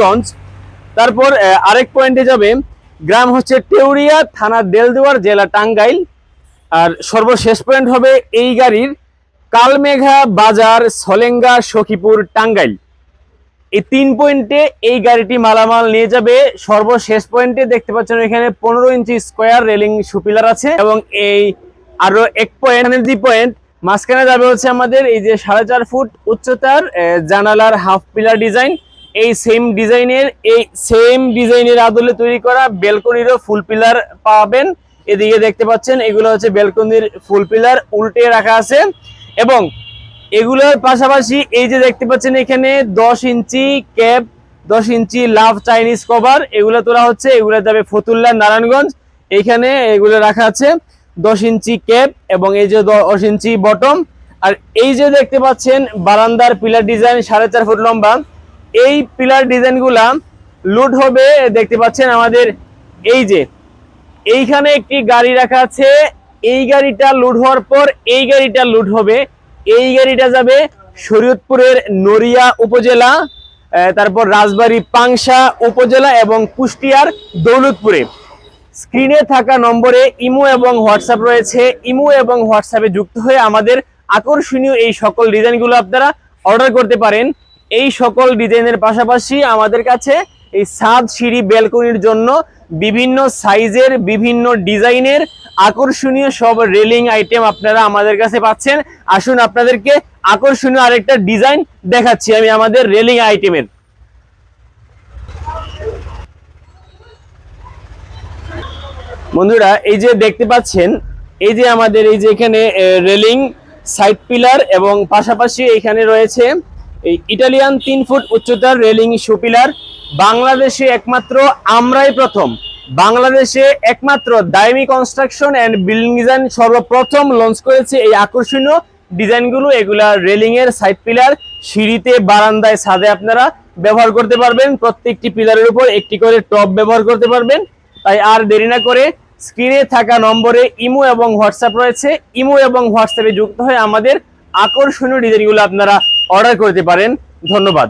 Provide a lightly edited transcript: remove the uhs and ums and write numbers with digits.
গঞ্জ। তারপর আরেক পয়েন্টে যাবে, গ্রাম হচ্ছে টেউরিয়া, থানা দেলদুয়ার, জেলা টাঙ্গাইল। আর সর্বশেষ পয়েন্ট হবে এই গাড়ির কালমেঘা বাজার, সলেঙ্গা, সখীপুর, টাঙ্গাইল। এই 3 পয়েন্টে এই গাড়িটি মালামাল নিয়ে যাবে। সর্বশেষ পয়েন্টে দেখতে পাচ্ছেন এখানে 15 ইঞ্চি স্কোয়ার রেলিং সুপিলার আছে, এবং এই আরো এক পয়েন্ট মাঝখানে যাবে হচ্ছে আমাদের এই যে 4.5 ফুট উচ্চতার জানালার হাফ পিলার ডিজাইন। এই সেম ডিজাইনের আদলে তৈরি করা বেলকনিরও ফুল পিলার পাবেন। এদিকে দেখতে পাচ্ছেন এগুলো হচ্ছে বেলকনির ফুল পিলার উল্টে রাখা আছে, এবং এগুলোর পাশাপাশি এই যে দেখতে পাচ্ছেন এখানে 10 ইঞ্চি ক্যাপ, 10 ইঞ্চি লাভ চাইনিজ কভার, এগুলো তোলা হচ্ছে। এগুলো যাবে ফতুল্লা, নারায়ণগঞ্জ। এখানে এগুলো রাখা আছে 10 ইঞ্চি ক্যাপ, এবং এই যে 10 ইঞ্চি বটম। আর এই যে দেখতে পাচ্ছেন বারান্দার পিলার ডিজাইন 4.5 ফুট লম্বা, এই পিলার ডিজাইনগুলা লুট হবে। দেখতে পাচ্ছেন আমাদের এই যে এইখানে একটি গাড়ি রাখা আছে, এই গাড়িটা লুট হওয়ার পর এই গাড়িটা লুট হবে। এই গাড়িটা যাবে শরীয়তপুরের নড়িয়া উপজেলা, তারপর রাজবাড়ী পাংশা উপজেলা, এবং কুষ্টিয়ার দৌলতপুরে। স্ক্রিনে থাকা নম্বরে ইমো এবং হোয়াটসঅ্যাপ রয়েছে। ইমো এবং হোয়াটসঅ্যাপে যুক্ত হয়ে আমাদের আকর্ষণীয় এই সকল ডিজাইনগুলো আপনারা অর্ডার করতে পারেন। এই সকল ডিজাইনের পাশাপাশি আমাদের কাছে এই ছাদ, সিঁড়ি, ব্যালকনির জন্য বিভিন্ন সাইজের, বিভিন্ন ডিজাইনের আকর্ষণীয় সব রেলিং আইটেম আপনারা আমাদের কাছে পাচ্ছেন। আসুন আপনাদেরকে আকর্ষণীয় আরেকটা ডিজাইন দেখাচ্ছি আমি আমাদের রেলিং আইটেমের। বন্ধুরা, এই যে দেখতে পাচ্ছেন এই যে আমাদের এই যে এখানে রেলিং সাইড পিলার, এবং পাশাপাশি এখানে রয়েছে এই ইটালিয়ান 3 ফুট উচ্চতার রেলিং সুপিলার। বাংলাদেশে একমাত্র আমরাই প্রথম, বাংলাদেশে একমাত্র দাইমি কনস্ট্রাকশন এন্ড বিল্ডিং ডিজাইন সর্বপ্রথম লঞ্চ করেছে এই আকর্ষণীয় ডিজাইনগুলো। এগুলা রেলিং এর সাইড পিলার, সিঁড়িতে, বারান্দায়, ছাদে আপনারা ব্যবহার করতে পারবেন। প্রত্যেকটি পিলারের উপর একটি করে টপ ব্যবহার করতে পারবেন। তাই আর দেরি না করে স্ক্রিনে থাকা নম্বরে ইমো এবং হোয়াটসঅ্যাপ রয়েছে, ইমো এবং হোয়াটসঅ্যাপে যুক্ত হয়ে আমাদের আকর্ষণীয় ডিজাইনগুলো আপনারা অর্ডার করতে পারেন। ধন্যবাদ।